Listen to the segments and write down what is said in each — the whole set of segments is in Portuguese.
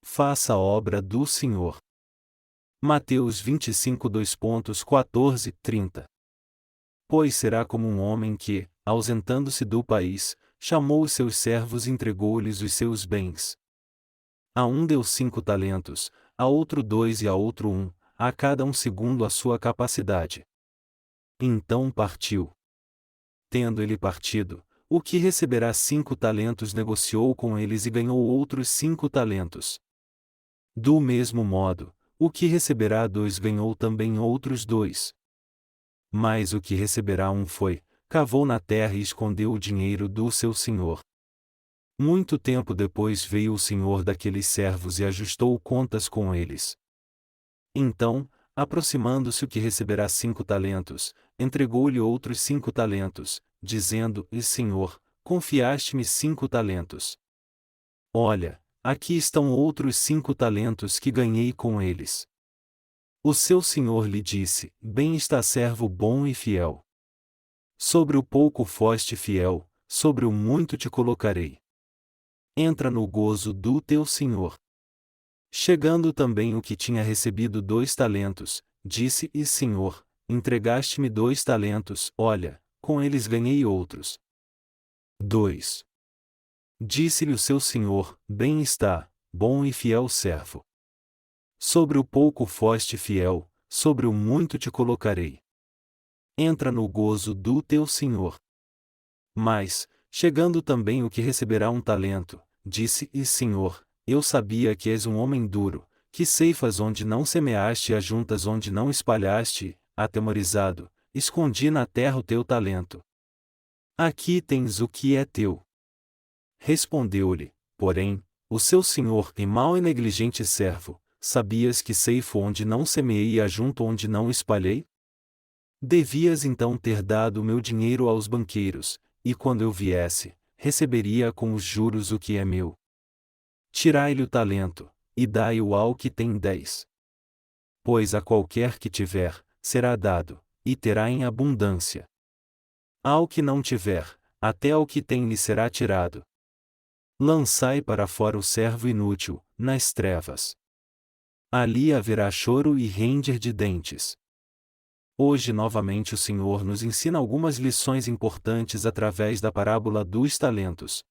faça a obra do Senhor. Mateus 25 2.14, 30. Pois será como um homem que, ausentando-se do país, chamou os seus servos e entregou-lhes os seus bens. A um deu 5 talentos, a outro 2 e a outro 1, a cada um segundo a sua capacidade. Então partiu. Tendo ele partido, o que receberá 5 talentos negociou com eles e ganhou outros 5 talentos. Do mesmo modo, o que receberá 2 ganhou também outros 2. Mas o que receberá 1 foi, cavou na terra e escondeu o dinheiro do seu senhor. Muito tempo depois veio o senhor daqueles servos e ajustou contas com eles. Então, aproximando-se o que receberá 5 talentos, entregou-lhe outros 5 talentos, dizendo: Senhor, confiaste-me 5 talentos. Olha, aqui estão outros 5 talentos que ganhei com eles. O seu senhor lhe disse: Bem está, servo bom e fiel. Sobre o pouco foste fiel, sobre o muito te colocarei. Entra no gozo do teu senhor. Chegando também o que tinha recebido 2 talentos, disse: Senhor, entregaste-me 2 talentos, olha, com eles ganhei outros 2. Disse-lhe o seu senhor: Bem está, bom e fiel servo. Sobre o pouco foste fiel, sobre o muito te colocarei. Entra no gozo do teu senhor. Mas, chegando também o que receberá 1 talento, disse: Senhor, eu sabia que és um homem duro, que ceifas onde não semeaste e ajuntas onde não espalhaste, atemorizado, escondi na terra o teu talento. Aqui tens o que é teu. Respondeu-lhe, porém, o seu senhor: mau e negligente servo, sabias que ceifo onde não semeei e ajunto onde não espalhei? Devias então ter dado o meu dinheiro aos banqueiros, e quando eu viesse, receberia com os juros o que é meu. Tirai-lhe o talento, e dai-o ao que tem 10. Pois a qualquer que tiver, será dado, e terá em abundância. Ao que não tiver, até ao que tem lhe será tirado. Lançai para fora o servo inútil, nas trevas. Ali haverá choro e ranger de dentes. Hoje novamente o Senhor nos ensina algumas lições importantes através da parábola dos talentos.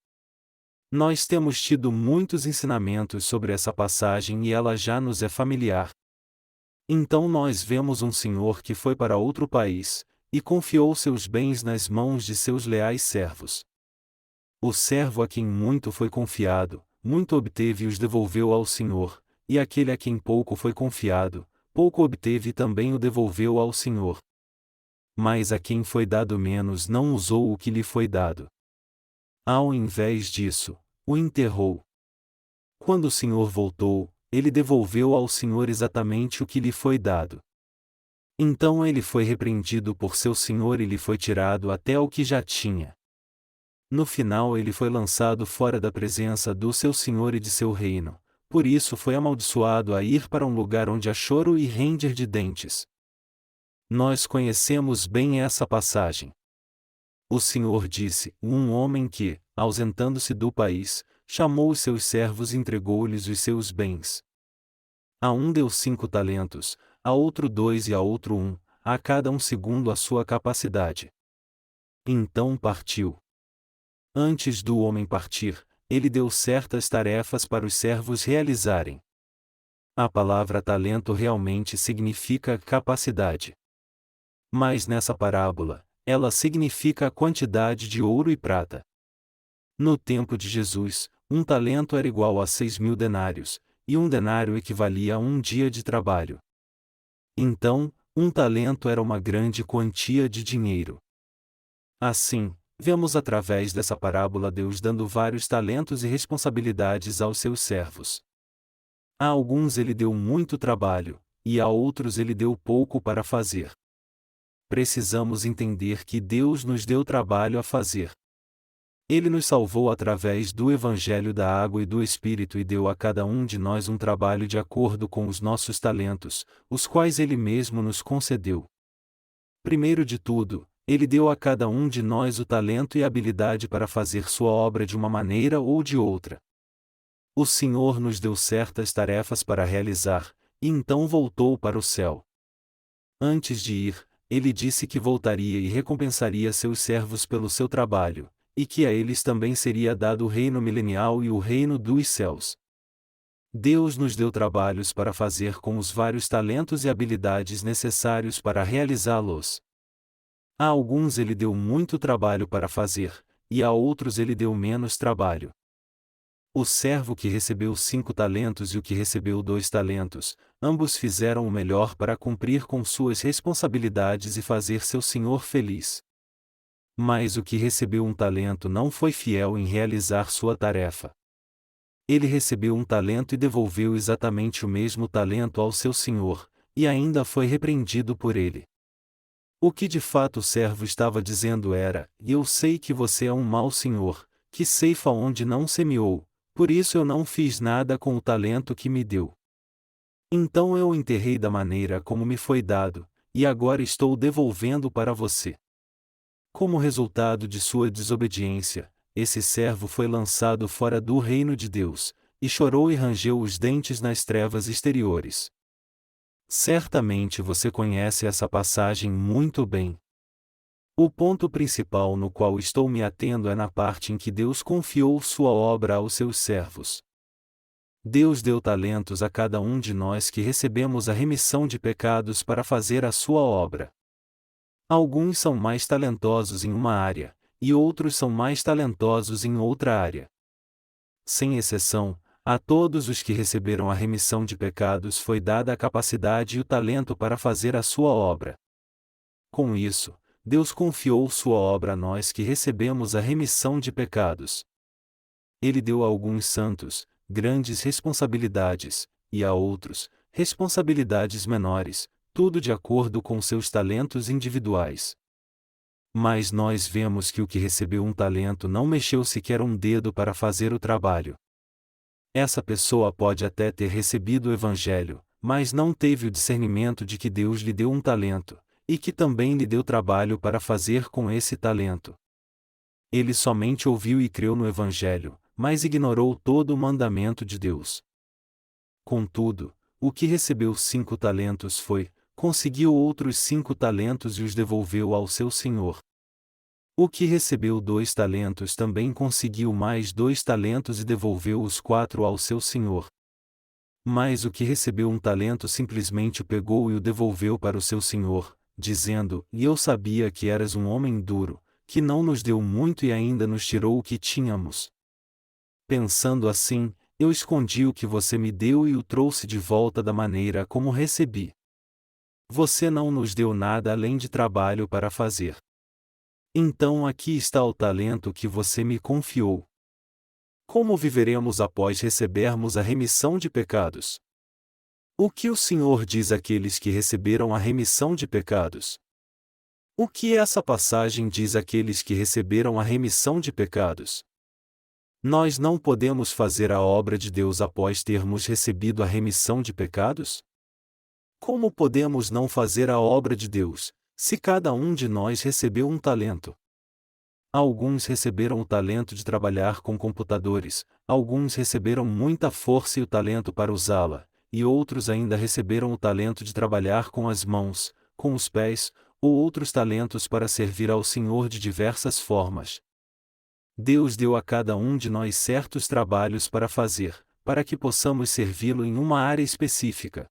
Nós temos tido muitos ensinamentos sobre essa passagem e ela já nos é familiar. Então nós vemos um senhor que foi para outro país, e confiou seus bens nas mãos de seus leais servos. O servo a quem muito foi confiado, muito obteve e os devolveu ao senhor, e aquele a quem pouco foi confiado, pouco obteve e também o devolveu ao senhor. Mas a quem foi dado menos não usou o que lhe foi dado. Ao invés disso, o enterrou. Quando o senhor voltou, ele devolveu ao senhor exatamente o que lhe foi dado. Então ele foi repreendido por seu senhor e lhe foi tirado até o que já tinha. No final ele foi lançado fora da presença do seu senhor e de seu reino, por isso foi amaldiçoado a ir para um lugar onde há choro e ranger de dentes. Nós conhecemos bem essa passagem. O Senhor disse: um homem que, ausentando-se do país, chamou os seus servos e entregou-lhes os seus bens. A um deu 5 talentos, a outro 2 e a outro 1, a cada um segundo a sua capacidade. Então partiu. Antes do homem partir, ele deu certas tarefas para os servos realizarem. A palavra talento realmente significa capacidade. Mas nessa parábola, ela significa a quantidade de ouro e prata. No tempo de Jesus, 1 talento era igual a 6.000 denários, e 1 denário equivalia a 1 dia de trabalho. Então, 1 talento era uma grande quantia de dinheiro. Assim, vemos através dessa parábola Deus dando vários talentos e responsabilidades aos seus servos. A alguns ele deu muito trabalho, e a outros ele deu pouco para fazer. Precisamos entender que Deus nos deu trabalho a fazer. Ele nos salvou através do Evangelho da Água e do Espírito e deu a cada um de nós um trabalho de acordo com os nossos talentos, os quais Ele mesmo nos concedeu. Primeiro de tudo, Ele deu a cada um de nós o talento e a habilidade para fazer sua obra de uma maneira ou de outra. O Senhor nos deu certas tarefas para realizar, e então voltou para o céu. Antes de ir, ele disse que voltaria e recompensaria seus servos pelo seu trabalho, e que a eles também seria dado o reino milenial e o reino dos céus. Deus nos deu trabalhos para fazer com os vários talentos e habilidades necessários para realizá-los. A alguns ele deu muito trabalho para fazer, e a outros ele deu menos trabalho. O servo que recebeu 5 talentos e o que recebeu 2 talentos, ambos fizeram o melhor para cumprir com suas responsabilidades e fazer seu senhor feliz. Mas o que recebeu 1 talento não foi fiel em realizar sua tarefa. Ele recebeu 1 talento e devolveu exatamente o mesmo talento ao seu senhor, e ainda foi repreendido por ele. O que de fato o servo estava dizendo era: eu sei que você é um mau senhor, que ceifa onde não semeou, por isso eu não fiz nada com o talento que me deu. Então eu o enterrei da maneira como me foi dado, e agora estou devolvendo para você. Como resultado de sua desobediência, esse servo foi lançado fora do reino de Deus, e chorou e rangeu os dentes nas trevas exteriores. Certamente você conhece essa passagem muito bem. O ponto principal no qual estou me atendo é na parte em que Deus confiou sua obra aos seus servos. Deus deu talentos a cada um de nós que recebemos a remissão de pecados para fazer a sua obra. Alguns são mais talentosos em uma área, e outros são mais talentosos em outra área. Sem exceção, a todos os que receberam a remissão de pecados foi dada a capacidade e o talento para fazer a sua obra. Com isso, Deus confiou sua obra a nós que recebemos a remissão de pecados. Ele deu a alguns santos grandes responsabilidades, e a outros responsabilidades menores, tudo de acordo com seus talentos individuais. Mas nós vemos que o que recebeu 1 talento não mexeu sequer um dedo para fazer o trabalho. Essa pessoa pode até ter recebido o Evangelho, mas não teve o discernimento de que Deus lhe deu 1 talento, e que também lhe deu trabalho para fazer com esse talento. Ele somente ouviu e creu no Evangelho, mas ignorou todo o mandamento de Deus. Contudo, o que recebeu 5 talentos conseguiu outros 5 talentos e os devolveu ao seu senhor. O que recebeu 2 talentos também conseguiu mais 2 talentos e devolveu os 4 ao seu senhor. Mas o que recebeu 1 talento simplesmente o pegou e o devolveu para o seu senhor, dizendo: e eu sabia que eras um homem duro, que não nos deu muito e ainda nos tirou o que tínhamos. Pensando assim, eu escondi o que você me deu e o trouxe de volta da maneira como recebi. Você não nos deu nada além de trabalho para fazer. Então aqui está o talento que você me confiou. Como viveremos após recebermos a remissão de pecados? O que o Senhor diz àqueles que receberam a remissão de pecados? O que essa passagem diz àqueles que receberam a remissão de pecados? Nós não podemos fazer a obra de Deus após termos recebido a remissão de pecados? Como podemos não fazer a obra de Deus, se cada um de nós recebeu 1 talento? Alguns receberam o talento de trabalhar com computadores, alguns receberam muita força e o talento para usá-la, e outros ainda receberam o talento de trabalhar com as mãos, com os pés, ou outros talentos para servir ao Senhor de diversas formas. Deus deu a cada um de nós certos trabalhos para fazer, para que possamos servi-lo em uma área específica.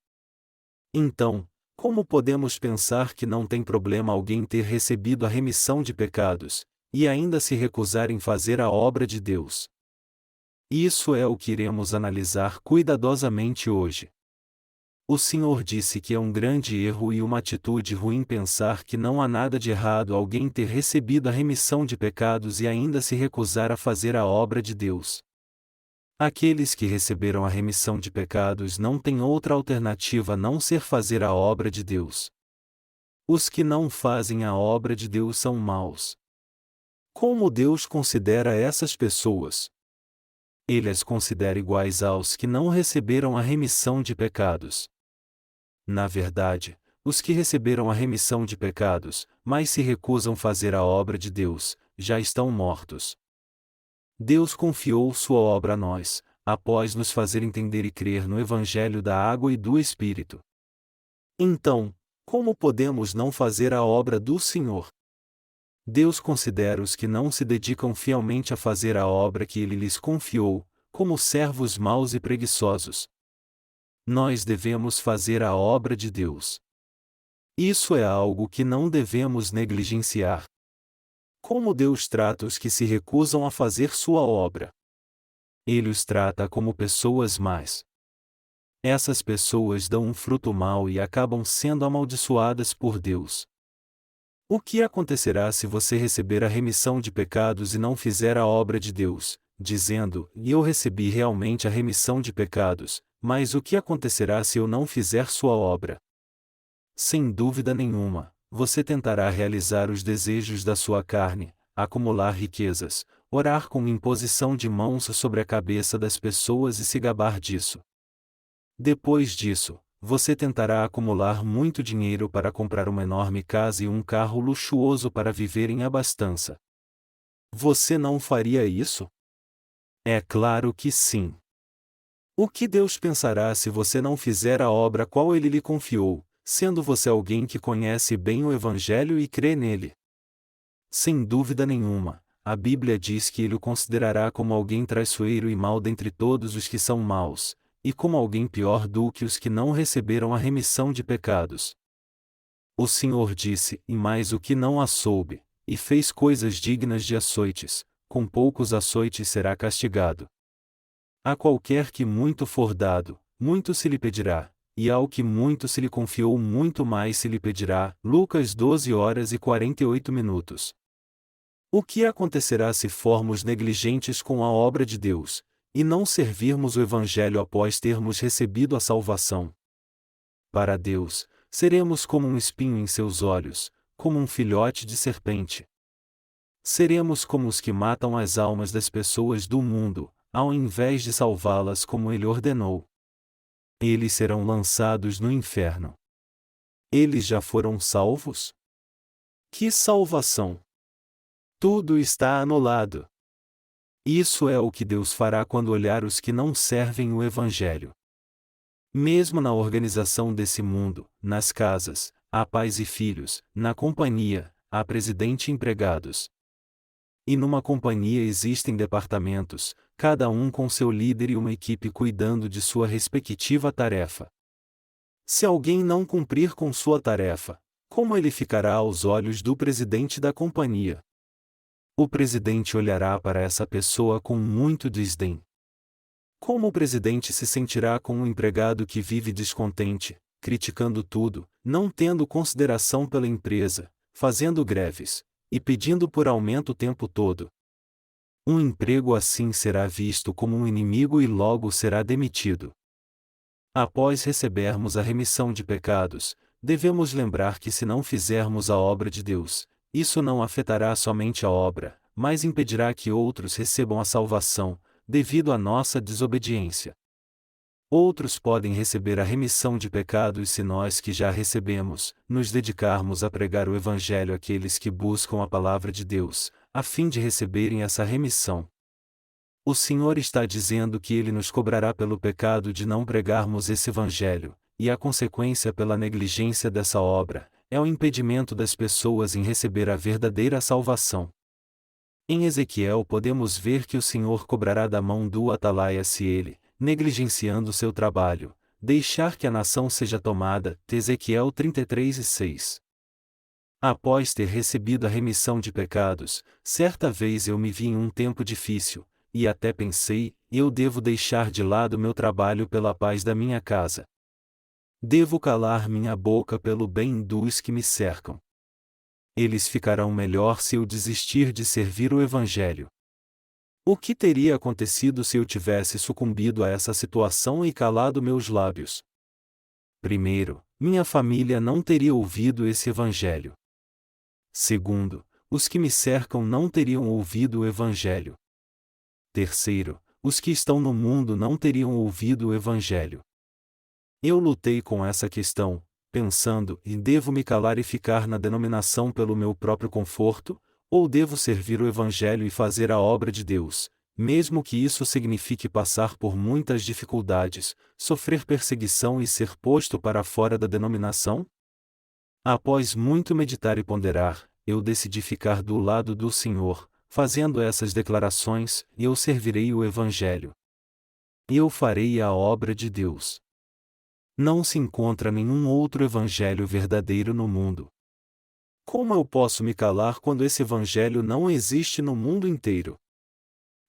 Então, como podemos pensar que não tem problema alguém ter recebido a remissão de pecados, e ainda se recusar em fazer a obra de Deus? Isso é o que iremos analisar cuidadosamente hoje. O Senhor disse que é um grande erro e uma atitude ruim pensar que não há nada de errado alguém ter recebido a remissão de pecados e ainda se recusar a fazer a obra de Deus. Aqueles que receberam a remissão de pecados não têm outra alternativa a não ser fazer a obra de Deus. Os que não fazem a obra de Deus são maus. Como Deus considera essas pessoas? Ele as considera iguais aos que não receberam a remissão de pecados. Na verdade, os que receberam a remissão de pecados, mas se recusam fazer a obra de Deus, já estão mortos. Deus confiou sua obra a nós, após nos fazer entender e crer no Evangelho da água e do Espírito. Então, como podemos não fazer a obra do Senhor? Deus considera os que não se dedicam fielmente a fazer a obra que Ele lhes confiou, como servos maus e preguiçosos. Nós devemos fazer a obra de Deus. Isso é algo que não devemos negligenciar. Como Deus trata os que se recusam a fazer sua obra? Ele os trata como pessoas más. Essas pessoas dão um fruto mau e acabam sendo amaldiçoadas por Deus. O que acontecerá se você receber a remissão de pecados e não fizer a obra de Deus, dizendo: eu recebi realmente a remissão de pecados, mas o que acontecerá se eu não fizer sua obra? Sem dúvida nenhuma, você tentará realizar os desejos da sua carne, acumular riquezas, orar com imposição de mãos sobre a cabeça das pessoas e se gabar disso. Depois disso, você tentará acumular muito dinheiro para comprar uma enorme casa e um carro luxuoso para viver em abastança. Você não faria isso? É claro que sim. O que Deus pensará se você não fizer a obra qual Ele lhe confiou, sendo você alguém que conhece bem o Evangelho e crê nele? Sem dúvida nenhuma, a Bíblia diz que Ele o considerará como alguém traiçoeiro e mau dentre todos os que são maus, e como alguém pior do que os que não receberam a remissão de pecados. O Senhor disse: e mais o que não a soube, e fez coisas dignas de açoites, com poucos açoites será castigado. A qualquer que muito for dado, muito se lhe pedirá, e ao que muito se lhe confiou muito mais se lhe pedirá. Lucas 12h48. O que acontecerá se formos negligentes com a obra de Deus, e não servirmos o Evangelho após termos recebido a salvação? Para Deus, seremos como um espinho em seus olhos, como um filhote de serpente. Seremos como os que matam as almas das pessoas do mundo, ao invés de salvá-las como Ele ordenou. Eles serão lançados no inferno. Eles já foram salvos? Que salvação! Tudo está anulado. Isso é o que Deus fará quando olhar os que não servem o Evangelho. Mesmo na organização desse mundo, nas casas, há pais e filhos, na companhia, há presidente e empregados. E numa companhia existem departamentos, cada um com seu líder e uma equipe cuidando de sua respectiva tarefa. Se alguém não cumprir com sua tarefa, como ele ficará aos olhos do presidente da companhia? O presidente olhará para essa pessoa com muito desdém. Como o presidente se sentirá com um empregado que vive descontente, criticando tudo, não tendo consideração pela empresa, fazendo greves, e pedindo por aumento o tempo todo? Um emprego assim será visto como um inimigo e logo será demitido. Após recebermos a remissão de pecados, devemos lembrar que se não fizermos a obra de Deus, isso não afetará somente a obra, mas impedirá que outros recebam a salvação, devido à nossa desobediência. Outros podem receber a remissão de pecados se nós que já recebemos, nos dedicarmos a pregar o Evangelho àqueles que buscam a palavra de Deus, a fim de receberem essa remissão. O Senhor está dizendo que Ele nos cobrará pelo pecado de não pregarmos esse Evangelho, e a consequência pela negligência dessa obra, é o impedimento das pessoas em receber a verdadeira salvação. Em Ezequiel podemos ver que o Senhor cobrará da mão do atalaia se ele, negligenciando seu trabalho, deixar que a nação seja tomada. Ezequiel 33:6. Após ter recebido a remissão de pecados, certa vez eu me vi em um tempo difícil, e até pensei: eu devo deixar de lado meu trabalho pela paz da minha casa. Devo calar minha boca pelo bem dos que me cercam. Eles ficarão melhor se eu desistir de servir o Evangelho. O que teria acontecido se eu tivesse sucumbido a essa situação e calado meus lábios? Primeiro, minha família não teria ouvido esse Evangelho. Segundo, os que me cercam não teriam ouvido o Evangelho. Terceiro, os que estão no mundo não teriam ouvido o Evangelho. Eu lutei com essa questão, pensando: e devo me calar e ficar na denominação pelo meu próprio conforto, ou devo servir o Evangelho e fazer a obra de Deus, mesmo que isso signifique passar por muitas dificuldades, sofrer perseguição e ser posto para fora da denominação? Após muito meditar e ponderar, eu decidi ficar do lado do Senhor, fazendo essas declarações: eu servirei o Evangelho. Eu farei a obra de Deus. Não se encontra nenhum outro Evangelho verdadeiro no mundo. Como eu posso me calar quando esse Evangelho não existe no mundo inteiro?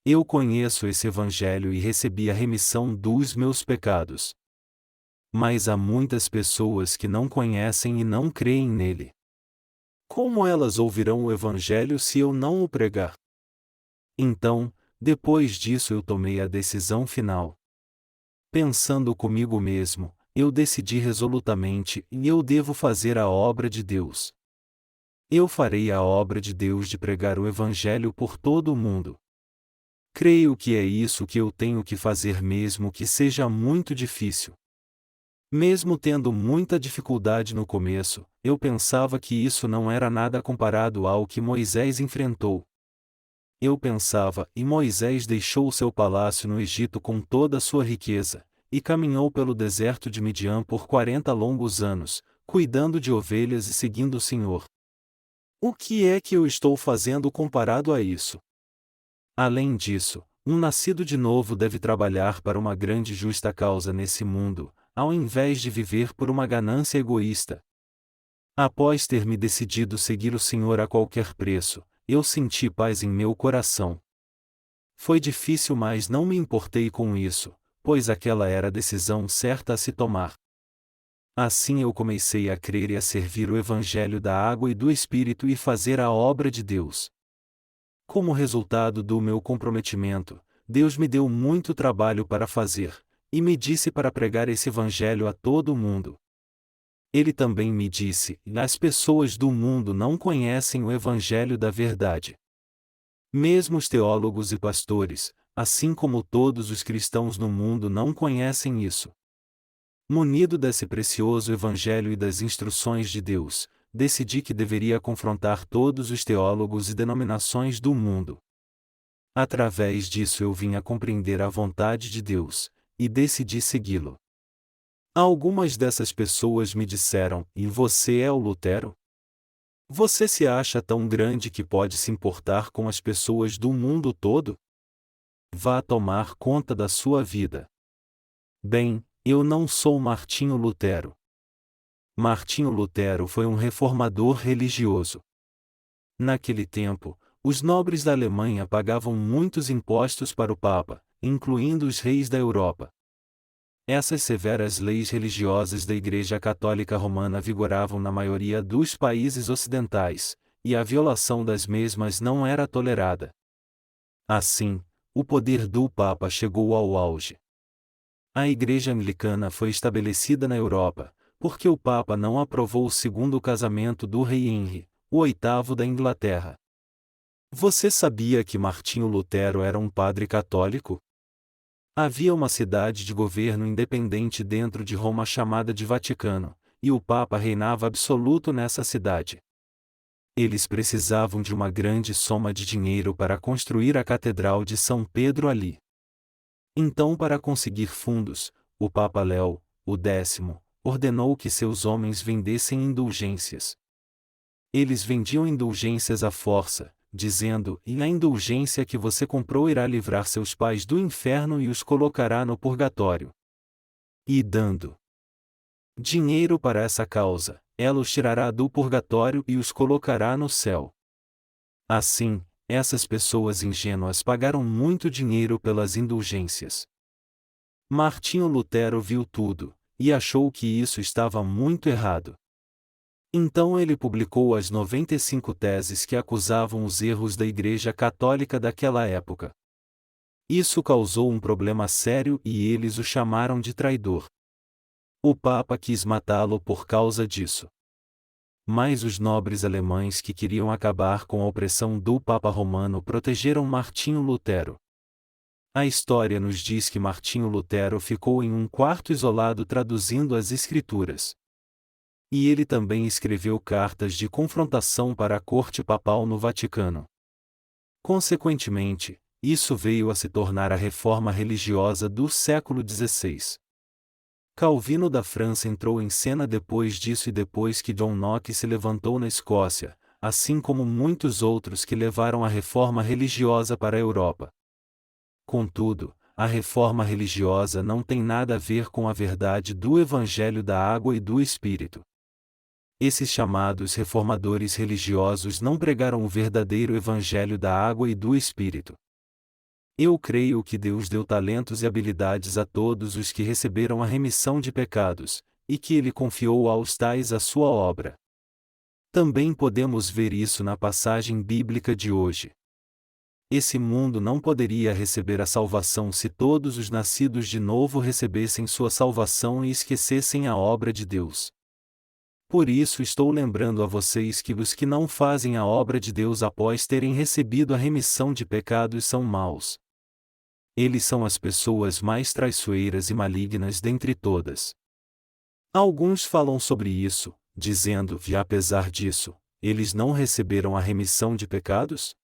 Eu conheço esse Evangelho e recebi a remissão dos meus pecados. Mas há muitas pessoas que não conhecem e não creem nele. Como elas ouvirão o Evangelho se eu não o pregar? Então, depois disso eu tomei a decisão final. Pensando comigo mesmo, eu decidi resolutamente: eu devo fazer a obra de Deus. Eu farei a obra de Deus de pregar o Evangelho por todo o mundo. Creio que é isso que eu tenho que fazer, mesmo que seja muito difícil. Mesmo tendo muita dificuldade no começo, eu pensava que isso não era nada comparado ao que Moisés enfrentou. Eu pensava: e Moisés deixou seu palácio no Egito com toda a sua riqueza, e caminhou pelo deserto de Midian por 40 longos anos, cuidando de ovelhas e seguindo o Senhor. O que é que eu estou fazendo comparado a isso? Além disso, um nascido de novo deve trabalhar para uma grande e justa causa nesse mundo, ao invés de viver por uma ganância egoísta. Após ter me decidido seguir o Senhor a qualquer preço, eu senti paz em meu coração. Foi difícil, mas não me importei com isso, pois aquela era a decisão certa a se tomar. Assim eu comecei a crer e a servir o Evangelho da água e do Espírito e fazer a obra de Deus. Como resultado do meu comprometimento, Deus me deu muito trabalho para fazer, e me disse para pregar esse Evangelho a todo o mundo. Ele também me disse: as pessoas do mundo não conhecem o Evangelho da verdade. Mesmo os teólogos e pastores, assim como todos os cristãos no mundo, não conhecem isso. Munido desse precioso Evangelho e das instruções de Deus, decidi que deveria confrontar todos os teólogos e denominações do mundo. Através disso eu vim a compreender a vontade de Deus, e decidi segui-lo. Algumas dessas pessoas me disseram: e você é o Lutero? Você se acha tão grande que pode se importar com as pessoas do mundo todo? Vá tomar conta da sua vida. Bem, eu não sou Martinho Lutero. Martinho Lutero foi um reformador religioso. Naquele tempo, os nobres da Alemanha pagavam muitos impostos para o Papa, incluindo os reis da Europa. Essas severas leis religiosas da Igreja Católica Romana vigoravam na maioria dos países ocidentais, e a violação das mesmas não era tolerada. Assim, o poder do Papa chegou ao auge. A Igreja Anglicana foi estabelecida na Europa, porque o Papa não aprovou o segundo casamento do rei Henry, o oitavo da Inglaterra. Você sabia que Martinho Lutero era um padre católico? Havia uma cidade de governo independente dentro de Roma chamada de Vaticano, e o Papa reinava absoluto nessa cidade. Eles precisavam de uma grande soma de dinheiro para construir a Catedral de São Pedro ali. Então, para conseguir fundos, o Papa Léo, o X, ordenou que seus homens vendessem indulgências. Eles vendiam indulgências à força, dizendo: e a indulgência que você comprou irá livrar seus pais do inferno e os colocará no purgatório. E dando dinheiro para essa causa, ela os tirará do purgatório e os colocará no céu. Assim, essas pessoas ingênuas pagaram muito dinheiro pelas indulgências. Martinho Lutero viu tudo, e achou que isso estava muito errado. Então ele publicou as 95 teses que acusavam os erros da Igreja Católica daquela época. Isso causou um problema sério e eles o chamaram de traidor. O Papa quis matá-lo por causa disso. Mas os nobres alemães que queriam acabar com a opressão do Papa Romano protegeram Martinho Lutero. A história nos diz que Martinho Lutero ficou em um quarto isolado traduzindo as Escrituras. E ele também escreveu cartas de confrontação para a corte papal no Vaticano. Consequentemente, Isso veio a se tornar a reforma religiosa do século XVI. Calvino da França entrou em cena depois disso e depois que John Knox se levantou na Escócia, assim como muitos outros que levaram a reforma religiosa para a Europa. Contudo, a reforma religiosa não tem nada a ver com a verdade do Evangelho da Água e do Espírito. Esses chamados reformadores religiosos não pregaram o verdadeiro Evangelho da Água e do Espírito. Eu creio que Deus deu talentos e habilidades a todos os que receberam a remissão de pecados, e que Ele confiou aos tais a sua obra. Também podemos ver isso na passagem bíblica de hoje. Esse mundo não poderia receber a salvação se todos os nascidos de novo recebessem sua salvação e esquecessem a obra de Deus. Por isso estou lembrando a vocês que os que não fazem a obra de Deus após terem recebido a remissão de pecados são maus. Eles são as pessoas mais traiçoeiras e malignas dentre todas. Alguns falam sobre isso, dizendo que apesar disso, eles não receberam a remissão de pecados?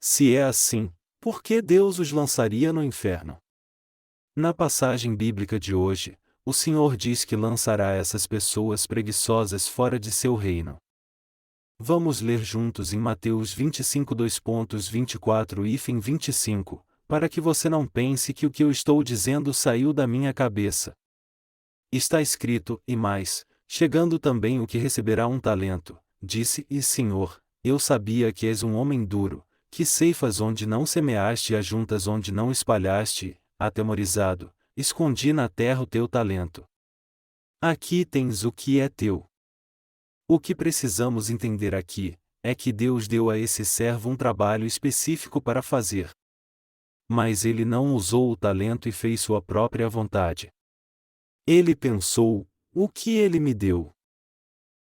Se é assim, por que Deus os lançaria no inferno? Na passagem bíblica de hoje, o Senhor diz que lançará essas pessoas preguiçosas fora de seu reino. Vamos ler juntos em Mateus 25 2.24 e 25, para que você não pense que o que eu estou dizendo saiu da minha cabeça. Está escrito, e mais, chegando também o que receberá um talento, disse, e Senhor, eu sabia que és um homem duro, que ceifas onde não semeaste e ajuntas onde não espalhaste, atemorizado, escondi na terra o teu talento. Aqui tens o que é teu. O que precisamos entender aqui, é que Deus deu a esse servo um trabalho específico para fazer. Mas ele não usou o talento e fez sua própria vontade. Ele pensou, o que ele me deu?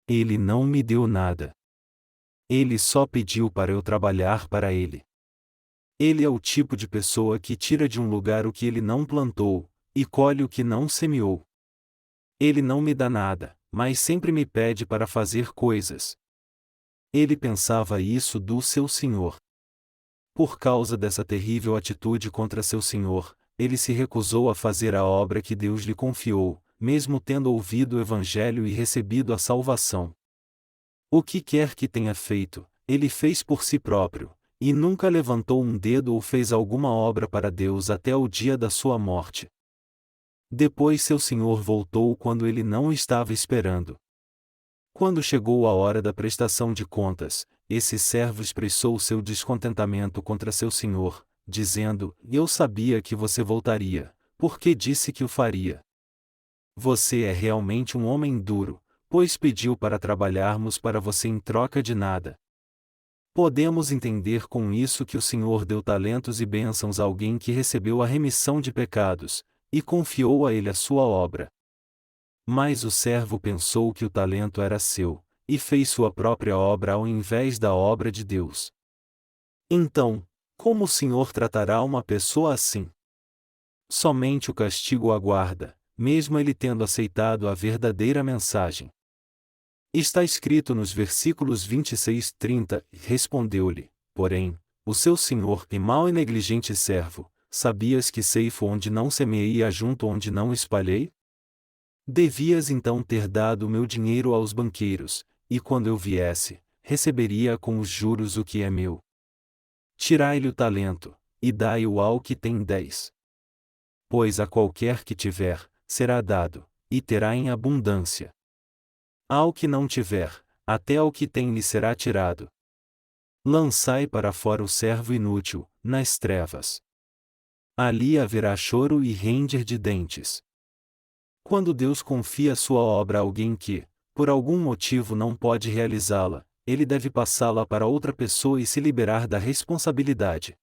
Ele não me deu nada. Ele só pediu para eu trabalhar para ele. Ele é o tipo de pessoa que tira de um lugar o que ele não plantou, e colhe o que não semeou. Ele não me dá nada, mas sempre me pede para fazer coisas. Ele pensava isso do seu senhor. Por causa dessa terrível atitude contra seu senhor, ele se recusou a fazer a obra que Deus lhe confiou, mesmo tendo ouvido o Evangelho e recebido a salvação. O que quer que tenha feito, ele fez por si próprio, e nunca levantou um dedo ou fez alguma obra para Deus até o dia da sua morte. Depois seu senhor voltou quando ele não estava esperando. Quando chegou a hora da prestação de contas, esse servo expressou seu descontentamento contra seu senhor, dizendo, eu sabia que você voltaria, porque disse que o faria. Você é realmente um homem duro, pois pediu para trabalharmos para você em troca de nada. Podemos entender com isso que o Senhor deu talentos e bênçãos a alguém que recebeu a remissão de pecados, e confiou a ele a sua obra. Mas o servo pensou que o talento era seu, e fez sua própria obra ao invés da obra de Deus. Então, como o Senhor tratará uma pessoa assim? Somente o castigo o aguarda, mesmo ele tendo aceitado a verdadeira mensagem. Está escrito nos versículos 26 e 30, respondeu-lhe, porém, o seu senhor e mau e negligente servo, sabias que ceifo onde não semeei e ajunto onde não espalhei? Devias então ter dado o meu dinheiro aos banqueiros, e quando eu viesse, receberia com os juros o que é meu. Tirai-lhe o talento, e dai-o ao que tem 10. Pois a qualquer que tiver, será dado, e terá em abundância. Ao que não tiver, até ao que tem lhe será tirado. Lançai para fora o servo inútil, nas trevas. Ali haverá choro e ranger de dentes. Quando Deus confia sua obra a alguém que, por algum motivo não pode realizá-la, ele deve passá-la para outra pessoa e se liberar da responsabilidade.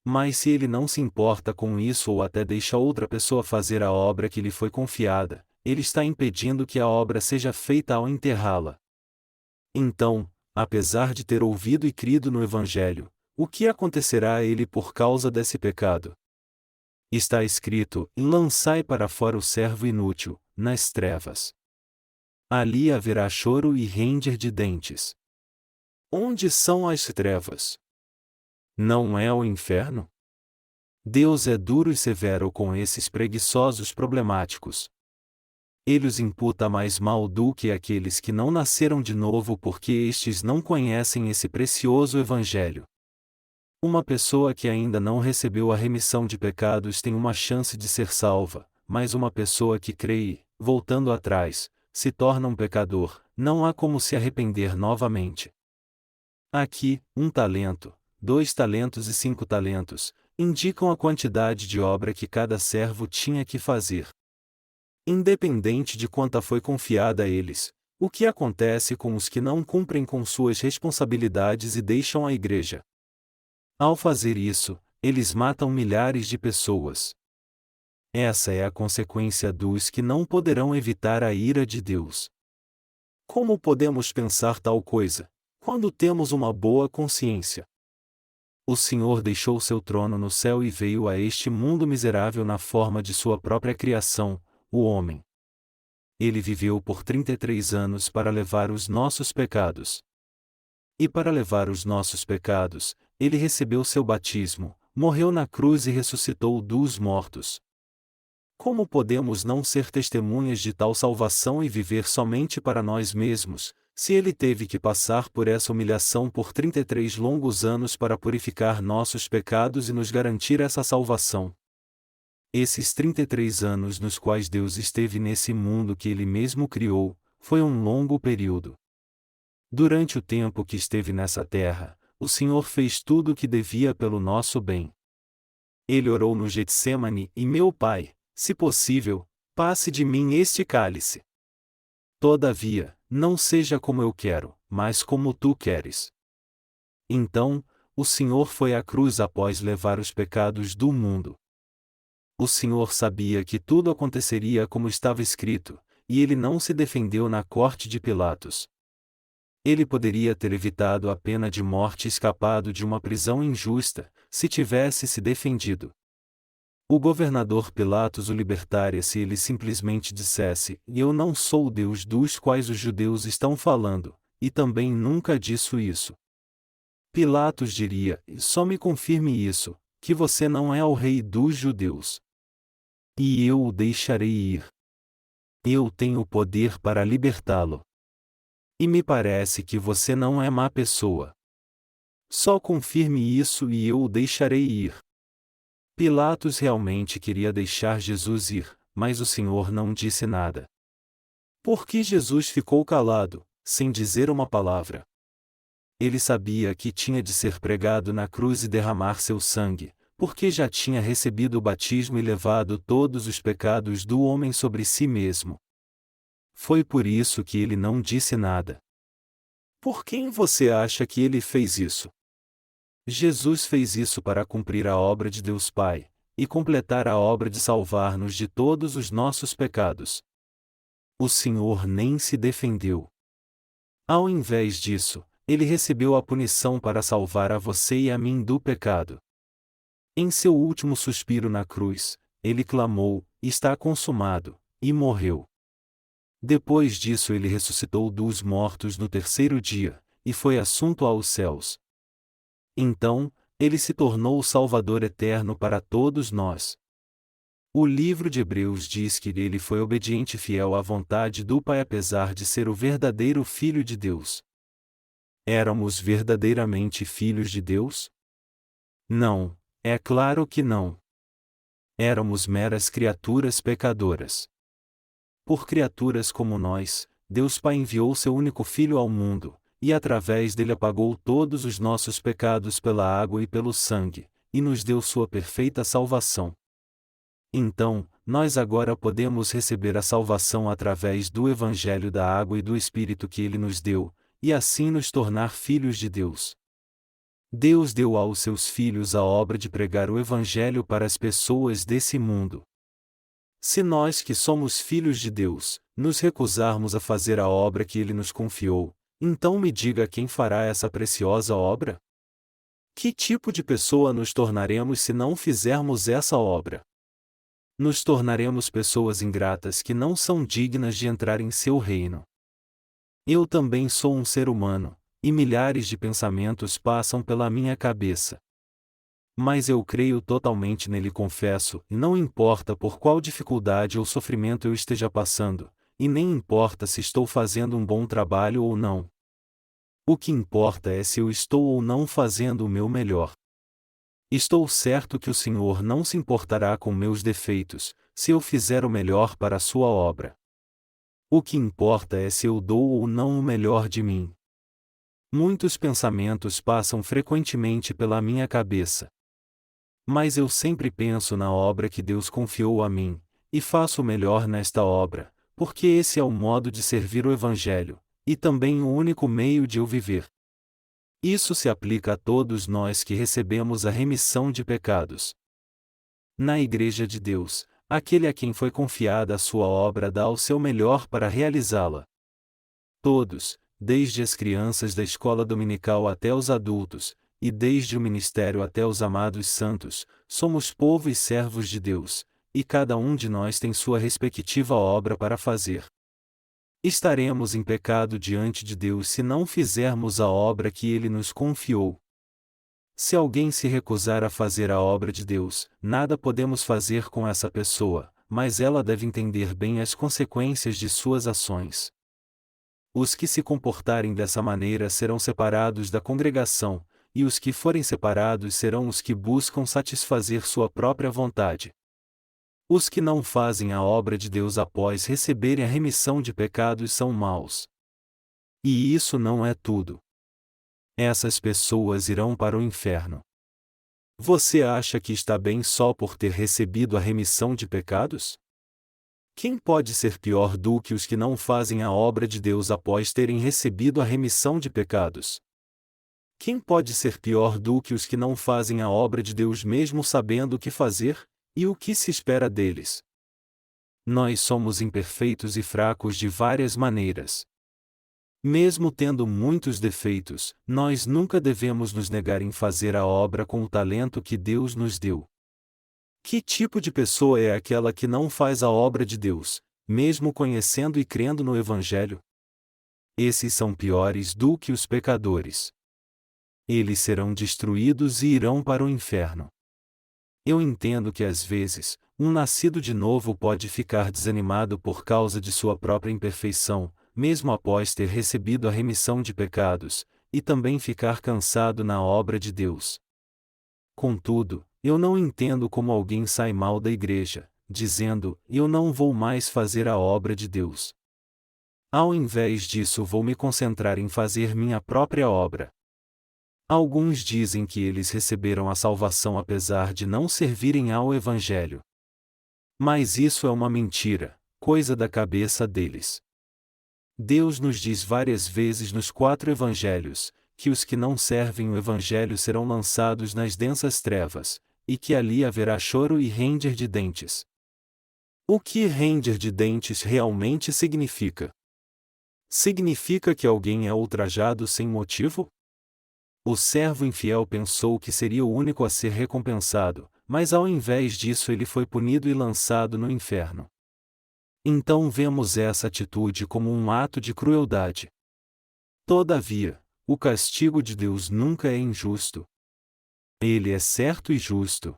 Mas se ele não se importa com isso ou até deixa outra pessoa fazer a obra que lhe foi confiada, ele está impedindo que a obra seja feita ao enterrá-la. Então, apesar de ter ouvido e crido no Evangelho, o que acontecerá a ele por causa desse pecado? Está escrito, lançai para fora o servo inútil, nas trevas. Ali haverá choro e ranger de dentes. Onde são as trevas? Não é o inferno? Deus é duro e severo com esses preguiçosos problemáticos. Ele os imputa mais mal do que aqueles que não nasceram de novo porque estes não conhecem esse precioso Evangelho. Uma pessoa que ainda não recebeu a remissão de pecados tem uma chance de ser salva, mas uma pessoa que crê e, voltando atrás, se torna um pecador, não há como se arrepender novamente. Aqui, 1 talento, 2 talentos e 5 talentos, indicam a quantidade de obra que cada servo tinha que fazer. Independente de quanta foi confiada a eles, o que acontece com os que não cumprem com suas responsabilidades e deixam a igreja? Ao fazer isso, eles matam milhares de pessoas. Essa é a consequência dos que não poderão evitar a ira de Deus. Como podemos pensar tal coisa, quando temos uma boa consciência? O Senhor deixou seu trono no céu e veio a este mundo miserável na forma de sua própria criação, o homem. Ele viveu por 33 anos para levar os nossos pecados. E para levar os nossos pecados, ele recebeu seu batismo, morreu na cruz e ressuscitou dos mortos. Como podemos não ser testemunhas de tal salvação e viver somente para nós mesmos, se ele teve que passar por essa humilhação por 33 longos anos para purificar nossos pecados e nos garantir essa salvação? Esses 33 anos nos quais Deus esteve nesse mundo que Ele mesmo criou, foi um longo período. Durante o tempo que esteve nessa terra, o Senhor fez tudo o que devia pelo nosso bem. Ele orou no Getsêmani, e meu Pai, se possível, passe de mim este cálice. Todavia, não seja como eu quero, mas como tu queres. Então, o Senhor foi à cruz após levar os pecados do mundo. O Senhor sabia que tudo aconteceria como estava escrito, e ele não se defendeu na corte de Pilatos. Ele poderia ter evitado a pena de morte e escapado de uma prisão injusta, se tivesse se defendido. O governador Pilatos o libertaria se ele simplesmente dissesse: "Eu não sou o Deus dos quais os judeus estão falando", e também nunca disse isso. Pilatos diria: "Só me confirme isso, que você não é o rei dos judeus. E eu o deixarei ir. Eu tenho o poder para libertá-lo. E me parece que você não é má pessoa. Só confirme isso e eu o deixarei ir." Pilatos realmente queria deixar Jesus ir, mas o Senhor não disse nada. Por que Jesus ficou calado, sem dizer uma palavra? Ele sabia que tinha de ser pregado na cruz e derramar seu sangue, porque já tinha recebido o batismo e levado todos os pecados do homem sobre si mesmo. Foi por isso que ele não disse nada. Por quem você acha que ele fez isso? Jesus fez isso para cumprir a obra de Deus Pai, e completar a obra de salvar-nos de todos os nossos pecados. O Senhor nem se defendeu. Ao invés disso, ele recebeu a punição para salvar a você e a mim do pecado. Em seu último suspiro na cruz, ele clamou: "Está consumado", e morreu. Depois disso ele ressuscitou dos mortos no terceiro dia, e foi assunto aos céus. Então, ele se tornou o Salvador eterno para todos nós. O livro de Hebreus diz que ele foi obediente e fiel à vontade do Pai apesar de ser o verdadeiro Filho de Deus. Éramos verdadeiramente filhos de Deus? Não, é claro que não. Éramos meras criaturas pecadoras. Por criaturas como nós, Deus Pai enviou seu único Filho ao mundo, e através dele apagou todos os nossos pecados pela água e pelo sangue, e nos deu sua perfeita salvação. Então, nós agora podemos receber a salvação através do Evangelho da água e do Espírito que ele nos deu, e assim nos tornar filhos de Deus. Deus deu aos seus filhos a obra de pregar o Evangelho para as pessoas desse mundo. Se nós que somos filhos de Deus, nos recusarmos a fazer a obra que ele nos confiou, então me diga quem fará essa preciosa obra? Que tipo de pessoa nos tornaremos se não fizermos essa obra? Nos tornaremos pessoas ingratas que não são dignas de entrar em seu reino. Eu também sou um ser humano, e milhares de pensamentos passam pela minha cabeça. Mas eu creio totalmente nele e confesso, e não importa por qual dificuldade ou sofrimento eu esteja passando, e nem importa se estou fazendo um bom trabalho ou não. O que importa é se eu estou ou não fazendo o meu melhor. Estou certo que o Senhor não se importará com meus defeitos, se eu fizer o melhor para a sua obra. O que importa é se eu dou ou não o melhor de mim. Muitos pensamentos passam frequentemente pela minha cabeça. Mas eu sempre penso na obra que Deus confiou a mim, e faço o melhor nesta obra, porque esse é o modo de servir o Evangelho, e também o único meio de eu viver. Isso se aplica a todos nós que recebemos a remissão de pecados. Na Igreja de Deus, aquele a quem foi confiada a sua obra dá o seu melhor para realizá-la. Todos, desde as crianças da escola dominical até os adultos, e desde o ministério até os amados santos, somos povo e servos de Deus, e cada um de nós tem sua respectiva obra para fazer. Estaremos em pecado diante de Deus se não fizermos a obra que Ele nos confiou. Se alguém se recusar a fazer a obra de Deus, nada podemos fazer com essa pessoa, mas ela deve entender bem as consequências de suas ações. Os que se comportarem dessa maneira serão separados da congregação, e os que forem separados serão os que buscam satisfazer sua própria vontade. Os que não fazem a obra de Deus após receberem a remissão de pecados são maus. E isso não é tudo. Essas pessoas irão para o inferno. Você acha que está bem só por ter recebido a remissão de pecados? Quem pode ser pior do que os que não fazem a obra de Deus após terem recebido a remissão de pecados? Quem pode ser pior do que os que não fazem a obra de Deus mesmo sabendo o que fazer, e o que se espera deles? Nós somos imperfeitos e fracos de várias maneiras. Mesmo tendo muitos defeitos, nós nunca devemos nos negar em fazer a obra com o talento que Deus nos deu. Que tipo de pessoa é aquela que não faz a obra de Deus, mesmo conhecendo e crendo no Evangelho? Esses são piores do que os pecadores. Eles serão destruídos e irão para o inferno. Eu entendo que às vezes, um nascido de novo pode ficar desanimado por causa de sua própria imperfeição, mesmo após ter recebido a remissão de pecados, e também ficar cansado na obra de Deus. Contudo, eu não entendo como alguém sai mal da igreja, dizendo: eu não vou mais fazer a obra de Deus. Ao invés disso, vou me concentrar em fazer minha própria obra. Alguns dizem que eles receberam a salvação apesar de não servirem ao Evangelho. Mas isso é uma mentira, coisa da cabeça deles. Deus nos diz várias vezes nos 4 Evangelhos, que os que não servem o Evangelho serão lançados nas densas trevas, e que ali haverá choro e ranger de dentes. O que ranger de dentes realmente significa? Significa que alguém é ultrajado sem motivo? O servo infiel pensou que seria o único a ser recompensado, mas ao invés disso ele foi punido e lançado no inferno. Então vemos essa atitude como um ato de crueldade. Todavia, o castigo de Deus nunca é injusto. Ele é certo e justo.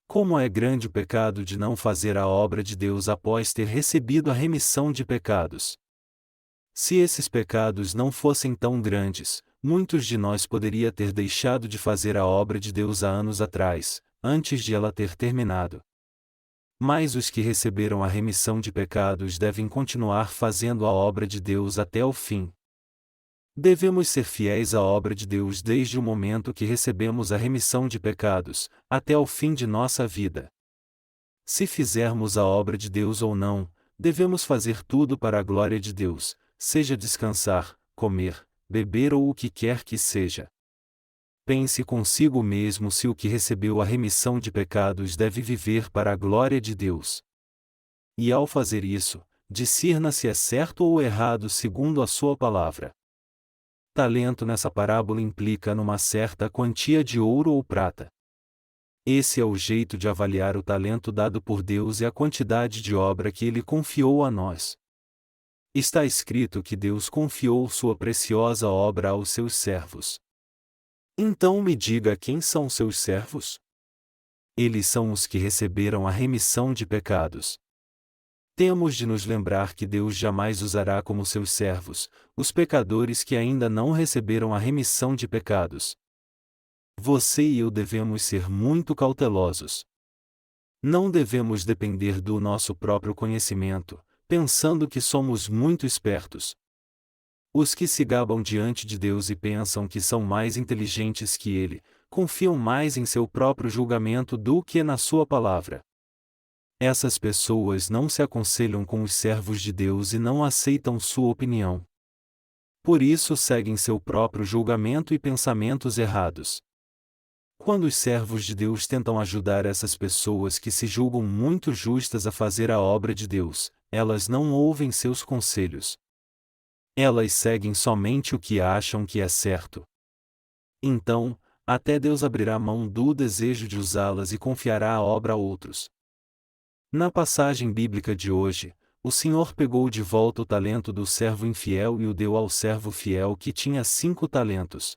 Como é grande o pecado de não fazer a obra de Deus após ter recebido a remissão de pecados. Se esses pecados não fossem tão grandes, muitos de nós poderia ter deixado de fazer a obra de Deus há anos atrás, antes de ela ter terminado. Mas os que receberam a remissão de pecados devem continuar fazendo a obra de Deus até o fim. Devemos ser fiéis à obra de Deus desde o momento que recebemos a remissão de pecados, até o fim de nossa vida. Se fizermos a obra de Deus ou não, devemos fazer tudo para a glória de Deus, seja descansar, comer, beber ou o que quer que seja. Pense consigo mesmo se o que recebeu a remissão de pecados deve viver para a glória de Deus. E ao fazer isso, discirna se é certo ou errado segundo a sua palavra. Talento nessa parábola implica numa certa quantia de ouro ou prata. Esse é o jeito de avaliar o talento dado por Deus e a quantidade de obra que Ele confiou a nós. Está escrito que Deus confiou sua preciosa obra aos seus servos. Então me diga quem são seus servos? Eles são os que receberam a remissão de pecados. Temos de nos lembrar que Deus jamais usará como seus servos os pecadores que ainda não receberam a remissão de pecados. Você e eu devemos ser muito cautelosos. Não devemos depender do nosso próprio conhecimento, pensando que somos muito espertos. Os que se gabam diante de Deus e pensam que são mais inteligentes que Ele, confiam mais em seu próprio julgamento do que na sua palavra. Essas pessoas não se aconselham com os servos de Deus e não aceitam sua opinião. Por isso seguem seu próprio julgamento e pensamentos errados. Quando os servos de Deus tentam ajudar essas pessoas que se julgam muito justas a fazer a obra de Deus, elas não ouvem seus conselhos. Elas seguem somente o que acham que é certo. Então, até Deus abrirá mão do desejo de usá-las e confiará a obra a outros. Na passagem bíblica de hoje, o Senhor pegou de volta o talento do servo infiel e o deu ao servo fiel que tinha 5 talentos.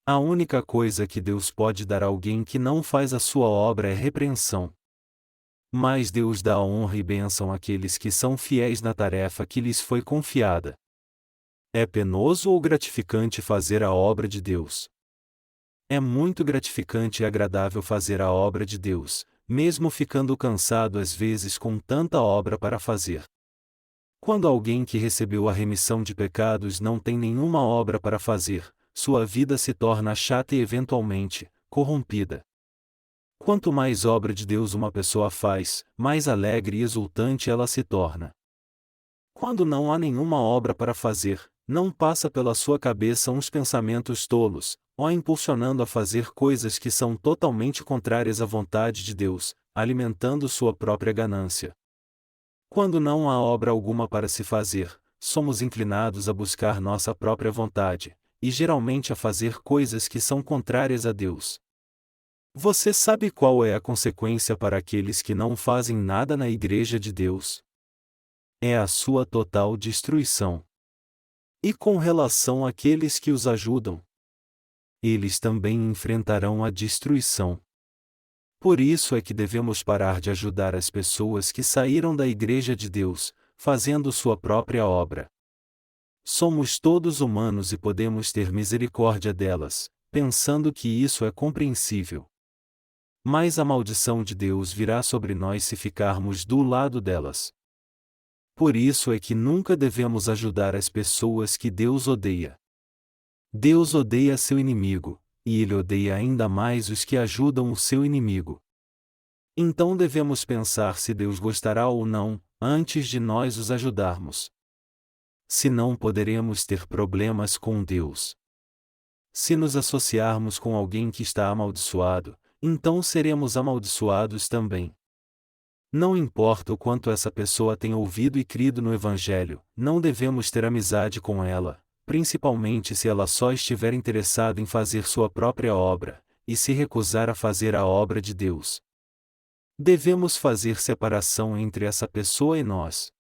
A única coisa que Deus pode dar a alguém que não faz a sua obra é repreensão. Mas Deus dá honra e bênção àqueles que são fiéis na tarefa que lhes foi confiada. É penoso ou gratificante fazer a obra de Deus? É muito gratificante e agradável fazer a obra de Deus, mesmo ficando cansado às vezes com tanta obra para fazer. Quando alguém que recebeu a remissão de pecados não tem nenhuma obra para fazer, sua vida se torna chata e eventualmente corrompida. Quanto mais obra de Deus uma pessoa faz, mais alegre e exultante ela se torna. Quando não há nenhuma obra para fazer, não passa pela sua cabeça uns pensamentos tolos, ou impulsionando a fazer coisas que são totalmente contrárias à vontade de Deus, alimentando sua própria ganância. Quando não há obra alguma para se fazer, somos inclinados a buscar nossa própria vontade, e geralmente a fazer coisas que são contrárias a Deus. Você sabe qual é a consequência para aqueles que não fazem nada na Igreja de Deus? É a sua total destruição. E com relação àqueles que os ajudam? Eles também enfrentarão a destruição. Por isso é que devemos parar de ajudar as pessoas que saíram da Igreja de Deus, fazendo sua própria obra. Somos todos humanos e podemos ter misericórdia delas, pensando que isso é compreensível. Mas a maldição de Deus virá sobre nós se ficarmos do lado delas. Por isso é que nunca devemos ajudar as pessoas que Deus odeia. Deus odeia seu inimigo, e Ele odeia ainda mais os que ajudam o seu inimigo. Então devemos pensar se Deus gostará ou não, antes de nós os ajudarmos. Senão poderemos ter problemas com Deus. Se nos associarmos com alguém que está amaldiçoado, então seremos amaldiçoados também. Não importa o quanto essa pessoa tenha ouvido e crido no Evangelho, não devemos ter amizade com ela, principalmente se ela só estiver interessada em fazer sua própria obra, e se recusar a fazer a obra de Deus. Devemos fazer separação entre essa pessoa e nós.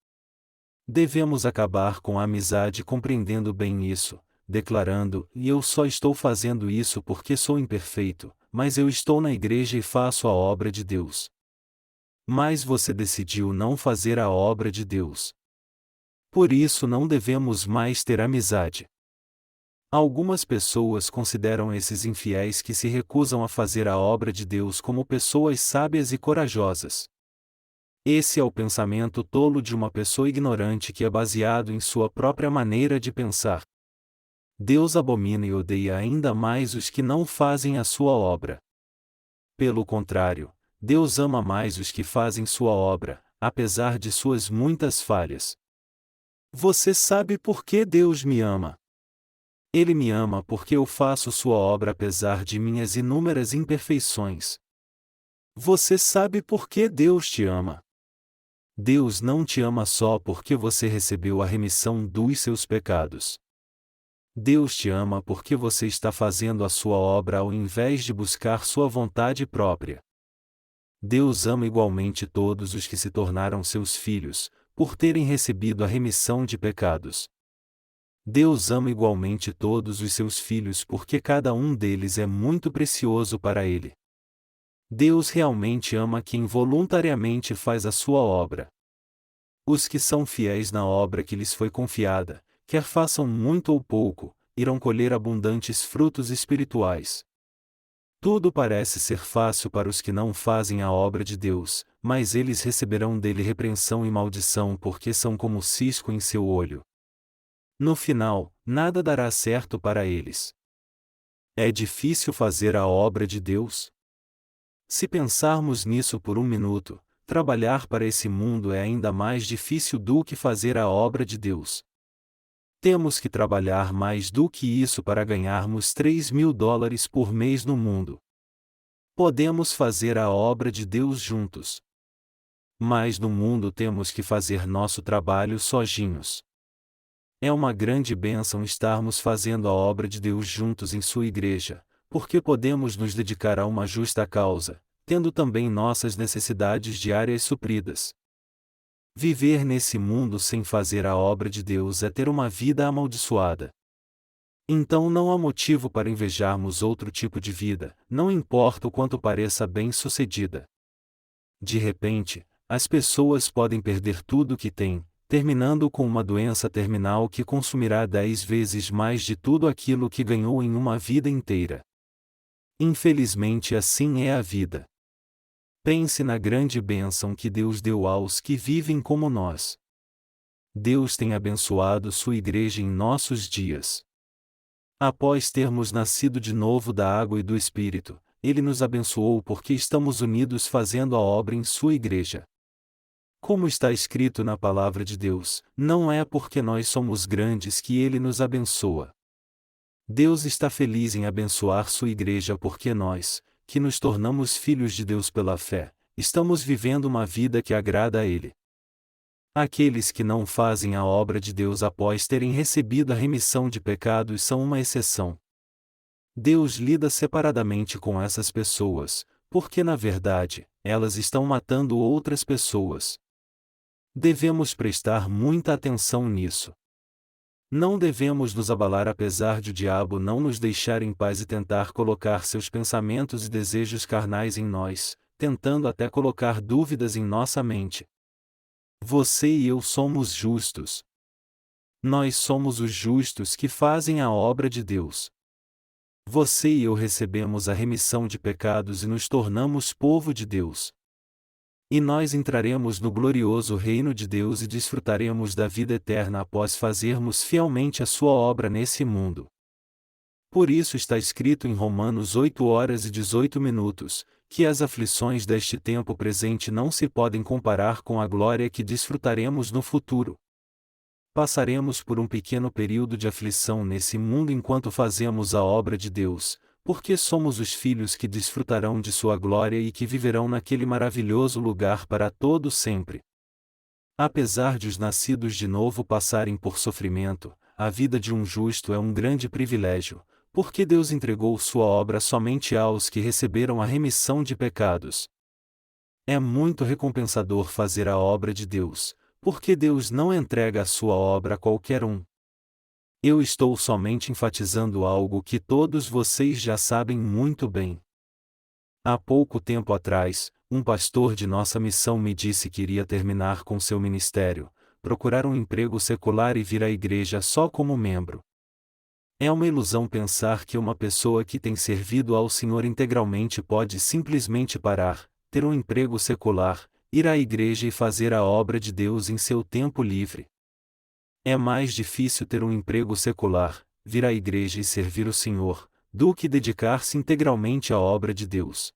Devemos acabar com a amizade compreendendo bem isso, declarando: eu só estou fazendo isso porque sou imperfeito, mas eu estou na igreja e faço a obra de Deus. Mas você decidiu não fazer a obra de Deus. Por isso não devemos mais ter amizade. Algumas pessoas consideram esses infiéis que se recusam a fazer a obra de Deus como pessoas sábias e corajosas. Esse é o pensamento tolo de uma pessoa ignorante que é baseado em sua própria maneira de pensar. Deus abomina e odeia ainda mais os que não fazem a sua obra. Pelo contrário, Deus ama mais os que fazem sua obra, apesar de suas muitas falhas. Você sabe por que Deus me ama? Ele me ama porque eu faço sua obra apesar de minhas inúmeras imperfeições. Você sabe por que Deus te ama? Deus não te ama só porque você recebeu a remissão dos seus pecados. Deus te ama porque você está fazendo a sua obra ao invés de buscar sua vontade própria. Deus ama igualmente todos os que se tornaram seus filhos, por terem recebido a remissão de pecados. Deus ama igualmente todos os seus filhos porque cada um deles é muito precioso para Ele. Deus realmente ama quem voluntariamente faz a sua obra. Os que são fiéis na obra que lhes foi confiada, quer façam muito ou pouco, irão colher abundantes frutos espirituais. Tudo parece ser fácil para os que não fazem a obra de Deus, mas eles receberão dele repreensão e maldição porque são como cisco em seu olho. No final, nada dará certo para eles. É difícil fazer a obra de Deus? Se pensarmos nisso por um minuto, trabalhar para esse mundo é ainda mais difícil do que fazer a obra de Deus. Temos que trabalhar mais do que isso para ganharmos $3.000 por mês no mundo. Podemos fazer a obra de Deus juntos. Mas no mundo temos que fazer nosso trabalho sozinhos. É uma grande bênção estarmos fazendo a obra de Deus juntos em sua igreja, porque podemos nos dedicar a uma justa causa, tendo também nossas necessidades diárias supridas. Viver nesse mundo sem fazer a obra de Deus é ter uma vida amaldiçoada. Então não há motivo para invejarmos outro tipo de vida, não importa o quanto pareça bem-sucedida. De repente, as pessoas podem perder tudo o que têm, terminando com uma doença terminal que consumirá 10 vezes mais de tudo aquilo que ganhou em uma vida inteira. Infelizmente assim é a vida. Pense na grande bênção que Deus deu aos que vivem como nós. Deus tem abençoado sua igreja em nossos dias. Após termos nascido de novo da água e do Espírito, Ele nos abençoou porque estamos unidos fazendo a obra em sua igreja. Como está escrito na palavra de Deus, não é porque nós somos grandes que Ele nos abençoa. Deus está feliz em abençoar sua igreja porque nós, que nos tornamos filhos de Deus pela fé, estamos vivendo uma vida que agrada a Ele. Aqueles que não fazem a obra de Deus após terem recebido a remissão de pecados são uma exceção. Deus lida separadamente com essas pessoas, porque na verdade, elas estão matando outras pessoas. Devemos prestar muita atenção nisso. Não devemos nos abalar apesar de o diabo não nos deixar em paz e tentar colocar seus pensamentos e desejos carnais em nós, tentando até colocar dúvidas em nossa mente. Você e eu somos justos. Nós somos os justos que fazem a obra de Deus. Você e eu recebemos a remissão de pecados e nos tornamos povo de Deus. E nós entraremos no glorioso reino de Deus e desfrutaremos da vida eterna após fazermos fielmente a sua obra nesse mundo. Por isso está escrito em Romanos 8h18, que as aflições deste tempo presente não se podem comparar com a glória que desfrutaremos no futuro. Passaremos por um pequeno período de aflição nesse mundo enquanto fazemos a obra de Deus, porque somos os filhos que desfrutarão de sua glória e que viverão naquele maravilhoso lugar para todo sempre. Apesar de os nascidos de novo passarem por sofrimento, a vida de um justo é um grande privilégio, porque Deus entregou sua obra somente aos que receberam a remissão de pecados. É muito recompensador fazer a obra de Deus, porque Deus não entrega a sua obra a qualquer um. Eu estou somente enfatizando algo que todos vocês já sabem muito bem. Há pouco tempo atrás, um pastor de nossa missão me disse que iria terminar com seu ministério, procurar um emprego secular e vir à igreja só como membro. É uma ilusão pensar que uma pessoa que tem servido ao Senhor integralmente pode simplesmente parar, ter um emprego secular, ir à igreja e fazer a obra de Deus em seu tempo livre. É mais difícil ter um emprego secular, vir à igreja e servir o Senhor, do que dedicar-se integralmente à obra de Deus.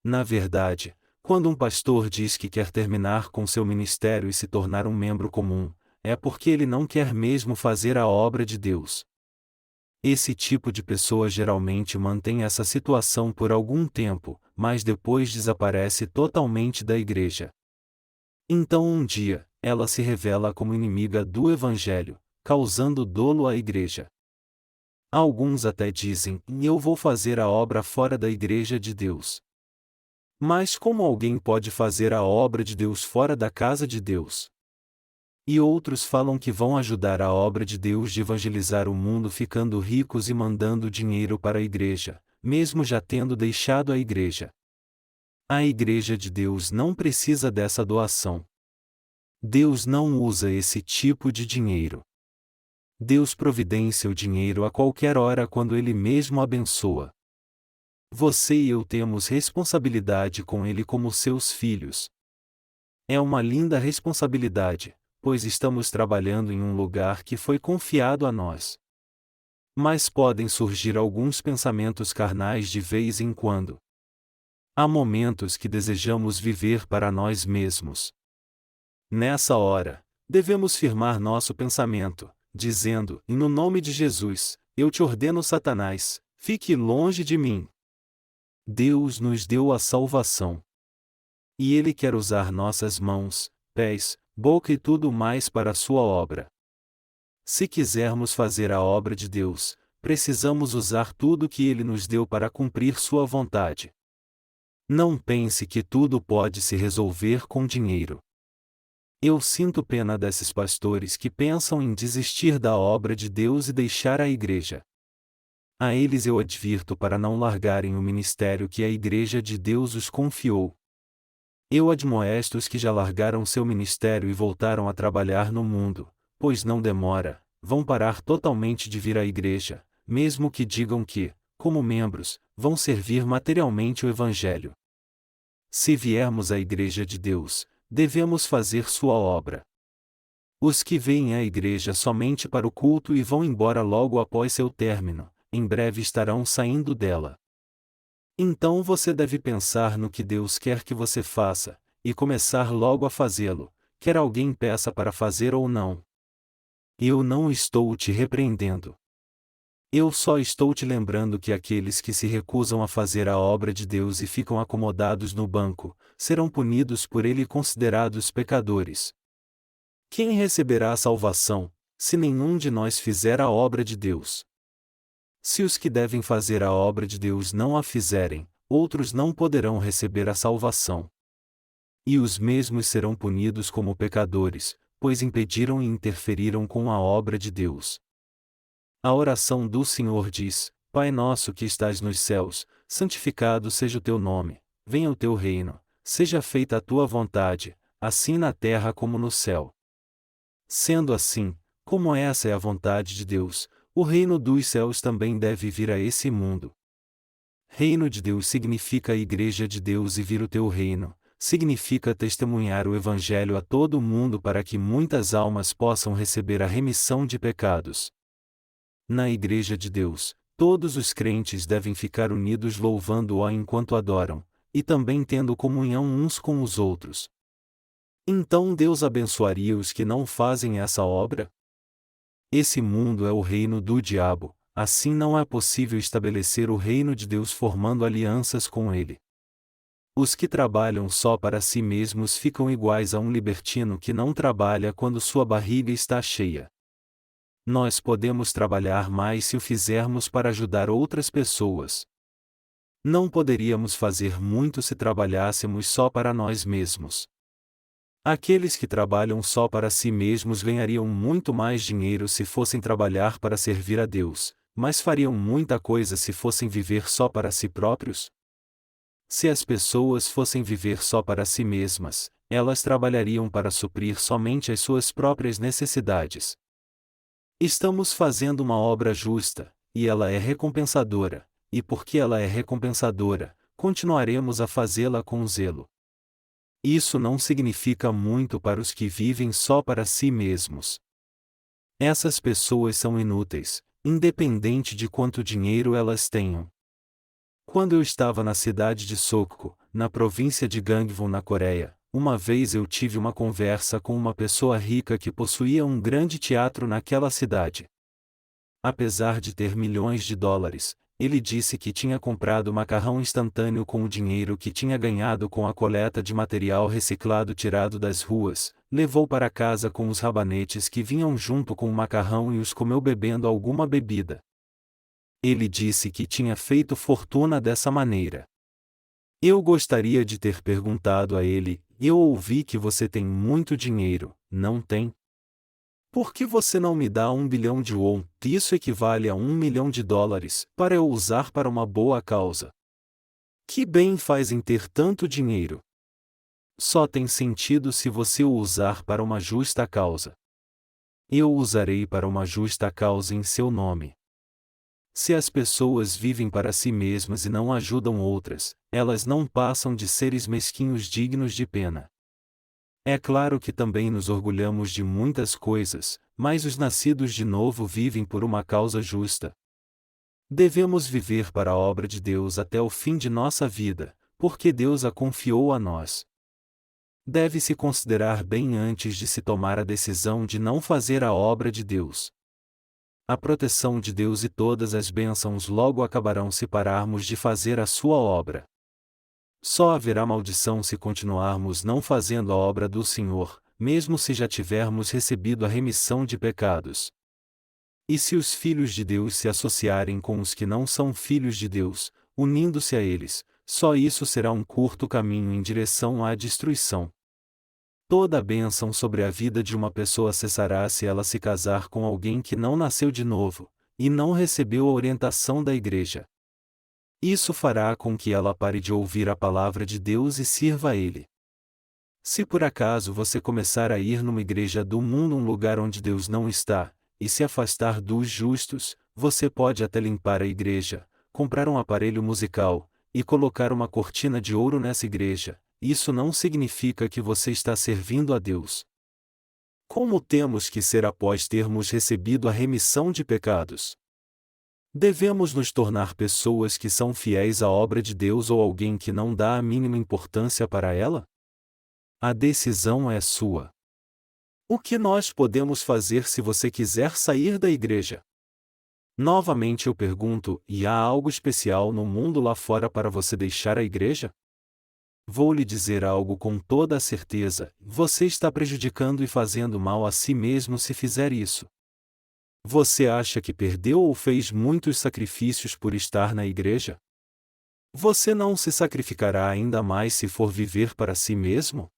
Na verdade, quando um pastor diz que quer terminar com seu ministério e se tornar um membro comum, é porque ele não quer mesmo fazer a obra de Deus. Esse tipo de pessoa geralmente mantém essa situação por algum tempo, mas depois desaparece totalmente da igreja. Então um dia, ela se revela como inimiga do Evangelho, causando dolo à igreja. Alguns até dizem: eu vou fazer a obra fora da igreja de Deus. Mas como alguém pode fazer a obra de Deus fora da casa de Deus? E outros falam que vão ajudar a obra de Deus de evangelizar o mundo ficando ricos e mandando dinheiro para a igreja, mesmo já tendo deixado a igreja. A igreja de Deus não precisa dessa doação. Deus não usa esse tipo de dinheiro. Deus providencia o dinheiro a qualquer hora quando Ele mesmo abençoa. Você e eu temos responsabilidade com Ele como seus filhos. É uma linda responsabilidade, pois estamos trabalhando em um lugar que foi confiado a nós. Mas podem surgir alguns pensamentos carnais de vez em quando. Há momentos que desejamos viver para nós mesmos. Nessa hora, devemos firmar nosso pensamento, dizendo: no nome de Jesus, eu te ordeno, Satanás, fique longe de mim. Deus nos deu a salvação. E Ele quer usar nossas mãos, pés, boca e tudo mais para a sua obra. Se quisermos fazer a obra de Deus, precisamos usar tudo que Ele nos deu para cumprir sua vontade. Não pense que tudo pode se resolver com dinheiro. Eu sinto pena desses pastores que pensam em desistir da obra de Deus e deixar a igreja. A eles eu advirto para não largarem o ministério que a igreja de Deus os confiou. Eu admoesto os que já largaram seu ministério e voltaram a trabalhar no mundo, pois não demora, vão parar totalmente de vir à igreja, mesmo que digam que, como membros, vão servir materialmente o Evangelho. Se viermos à igreja de Deus, devemos fazer sua obra. Os que vêm à igreja somente para o culto e vão embora logo após seu término, em breve estarão saindo dela. Então você deve pensar no que Deus quer que você faça, e começar logo a fazê-lo, quer alguém peça para fazer ou não. Eu não estou te repreendendo. Eu só estou te lembrando que aqueles que se recusam a fazer a obra de Deus e ficam acomodados no banco, serão punidos por Ele e considerados pecadores. Quem receberá a salvação, se nenhum de nós fizer a obra de Deus? Se os que devem fazer a obra de Deus não a fizerem, outros não poderão receber a salvação. E os mesmos serão punidos como pecadores, pois impediram e interferiram com a obra de Deus. A oração do Senhor diz: Pai nosso que estás nos céus, santificado seja o teu nome, venha o teu reino, seja feita a tua vontade, assim na terra como no céu. Sendo assim, como essa é a vontade de Deus, o reino dos céus também deve vir a esse mundo. Reino de Deus significa a igreja de Deus e vir o teu reino, significa testemunhar o Evangelho a todo o mundo para que muitas almas possam receber a remissão de pecados. Na igreja de Deus, todos os crentes devem ficar unidos louvando-o enquanto adoram, e também tendo comunhão uns com os outros. Então Deus abençoaria os que não fazem essa obra? Esse mundo é o reino do diabo, assim não é possível estabelecer o reino de Deus formando alianças com ele. Os que trabalham só para si mesmos ficam iguais a um libertino que não trabalha quando sua barriga está cheia. Nós podemos trabalhar mais se o fizermos para ajudar outras pessoas. Não poderíamos fazer muito se trabalhássemos só para nós mesmos. Aqueles que trabalham só para si mesmos ganhariam muito mais dinheiro se fossem trabalhar para servir a Deus, mas fariam muita coisa se fossem viver só para si próprios. Se as pessoas fossem viver só para si mesmas, elas trabalhariam para suprir somente as suas próprias necessidades. Estamos fazendo uma obra justa, e ela é recompensadora, e porque ela é recompensadora, continuaremos a fazê-la com zelo. Isso não significa muito para os que vivem só para si mesmos. Essas pessoas são inúteis, independente de quanto dinheiro elas tenham. Quando eu estava na cidade de Sokcho, na província de Gangwon na Coreia, uma vez eu tive uma conversa com uma pessoa rica que possuía um grande teatro naquela cidade. Apesar de ter milhões de dólares, ele disse que tinha comprado macarrão instantâneo com o dinheiro que tinha ganhado com a coleta de material reciclado tirado das ruas, levou para casa com os rabanetes que vinham junto com o macarrão e os comeu bebendo alguma bebida. Ele disse que tinha feito fortuna dessa maneira. Eu gostaria de ter perguntado a ele: eu ouvi que você tem muito dinheiro, não tem? Por que você não me dá 1 bilhão de won, isso equivale a US$ 1 milhão, para eu usar para uma boa causa? Que bem faz em ter tanto dinheiro? Só tem sentido se você o usar para uma justa causa. Eu o usarei para uma justa causa em seu nome. Se as pessoas vivem para si mesmas e não ajudam outras, elas não passam de seres mesquinhos dignos de pena. É claro que também nos orgulhamos de muitas coisas, mas os nascidos de novo vivem por uma causa justa. Devemos viver para a obra de Deus até o fim de nossa vida, porque Deus a confiou a nós. Deve-se considerar bem antes de se tomar a decisão de não fazer a obra de Deus. A proteção de Deus e todas as bênçãos logo acabarão se pararmos de fazer a sua obra. Só haverá maldição se continuarmos não fazendo a obra do Senhor, mesmo se já tivermos recebido a remissão de pecados. E se os filhos de Deus se associarem com os que não são filhos de Deus, unindo-se a eles, só isso será um curto caminho em direção à destruição. Toda a bênção sobre a vida de uma pessoa cessará se ela se casar com alguém que não nasceu de novo, e não recebeu a orientação da igreja. Isso fará com que ela pare de ouvir a palavra de Deus e sirva a Ele. Se por acaso você começar a ir numa igreja do mundo, um lugar onde Deus não está, e se afastar dos justos, você pode até limpar a igreja, comprar um aparelho musical, e colocar uma cortina de ouro nessa igreja. Isso não significa que você está servindo a Deus. Como temos que ser após termos recebido a remissão de pecados? Devemos nos tornar pessoas que são fiéis à obra de Deus ou alguém que não dá a mínima importância para ela? A decisão é sua. O que nós podemos fazer se você quiser sair da igreja? Novamente eu pergunto, e há algo especial no mundo lá fora para você deixar a igreja? Vou lhe dizer algo com toda a certeza: você está prejudicando e fazendo mal a si mesmo se fizer isso. Você acha que perdeu ou fez muitos sacrifícios por estar na igreja? Você não se sacrificará ainda mais se for viver para si mesmo?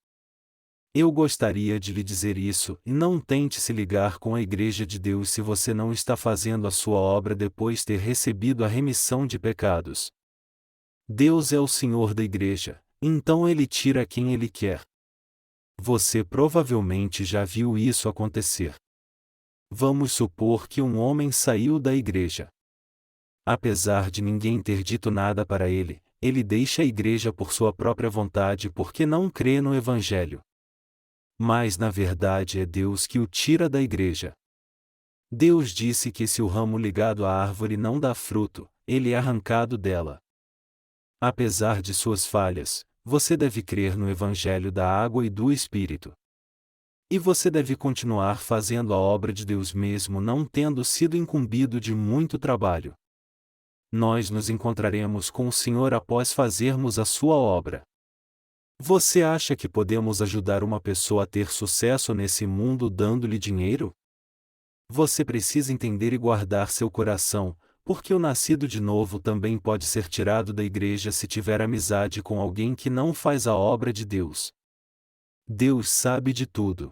Eu gostaria de lhe dizer isso, e não tente se ligar com a Igreja de Deus se você não está fazendo a sua obra depois de ter recebido a remissão de pecados. Deus é o Senhor da Igreja, então Ele tira quem Ele quer. Você provavelmente já viu isso acontecer. Vamos supor que um homem saiu da igreja. Apesar de ninguém ter dito nada para ele, ele deixa a igreja por sua própria vontade porque não crê no Evangelho. Mas na verdade é Deus que o tira da igreja. Deus disse que se o ramo ligado à árvore não dá fruto, ele é arrancado dela. Apesar de suas falhas, você deve crer no Evangelho da água e do Espírito. E você deve continuar fazendo a obra de Deus mesmo não tendo sido incumbido de muito trabalho. Nós nos encontraremos com o Senhor após fazermos a sua obra. Você acha que podemos ajudar uma pessoa a ter sucesso nesse mundo dando-lhe dinheiro? Você precisa entender e guardar seu coração, porque o nascido de novo também pode ser tirado da igreja se tiver amizade com alguém que não faz a obra de Deus. Deus sabe de tudo.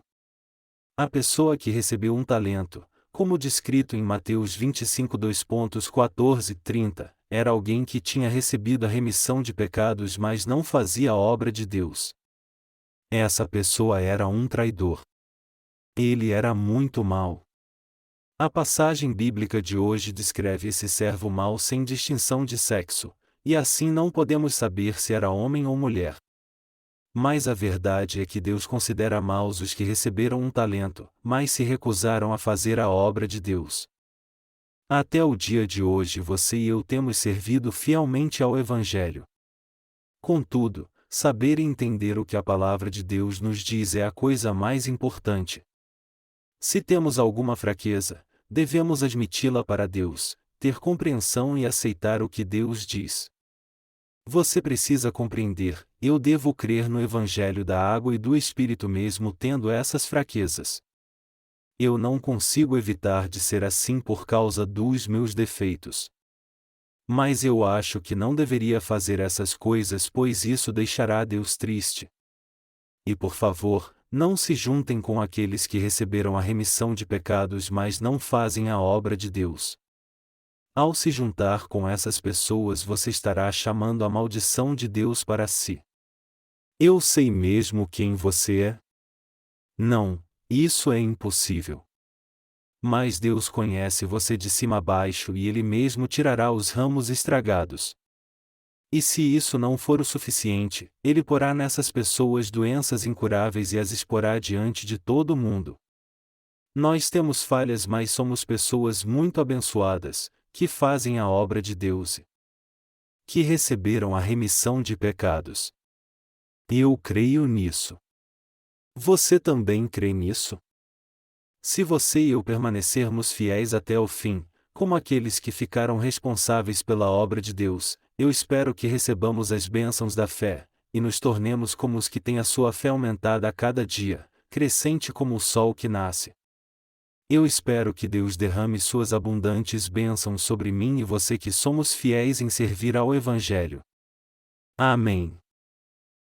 A pessoa que recebeu um talento, como descrito em Mateus 25, 2.14-30, era alguém que tinha recebido a remissão de pecados mas não fazia a obra de Deus. Essa pessoa era um traidor. Ele era muito mau. A passagem bíblica de hoje descreve esse servo mau sem distinção de sexo, e assim não podemos saber se era homem ou mulher. Mas a verdade é que Deus considera maus os que receberam um talento, mas se recusaram a fazer a obra de Deus. Até o dia de hoje você e eu temos servido fielmente ao Evangelho. Contudo, saber e entender o que a palavra de Deus nos diz é a coisa mais importante. Se temos alguma fraqueza, devemos admiti-la para Deus, ter compreensão e aceitar o que Deus diz. Você precisa compreender, eu devo crer no Evangelho da água e do Espírito mesmo tendo essas fraquezas. Eu não consigo evitar de ser assim por causa dos meus defeitos. Mas eu acho que não deveria fazer essas coisas pois isso deixará Deus triste. E por favor, Não se juntem com aqueles que receberam a remissão de pecados, mas não fazem a obra de Deus. Ao se juntar com essas pessoas, você estará chamando a maldição de Deus para si. Eu sei mesmo quem você é? Não, isso é impossível. Mas Deus conhece você de cima a baixo e Ele mesmo tirará os ramos estragados. E se isso não for o suficiente, Ele porá nessas pessoas doenças incuráveis e as exporá diante de todo mundo. Nós temos falhas, mas somos pessoas muito abençoadas, que fazem a obra de Deus e que receberam a remissão de pecados. Eu creio nisso. Você também crê nisso? Se você e eu permanecermos fiéis até o fim, como aqueles que ficaram responsáveis pela obra de Deus, eu espero que recebamos as bênçãos da fé, e nos tornemos como os que têm a sua fé aumentada a cada dia, crescente como o sol que nasce. Eu espero que Deus derrame suas abundantes bênçãos sobre mim e você, que somos fiéis em servir ao Evangelho. Amém.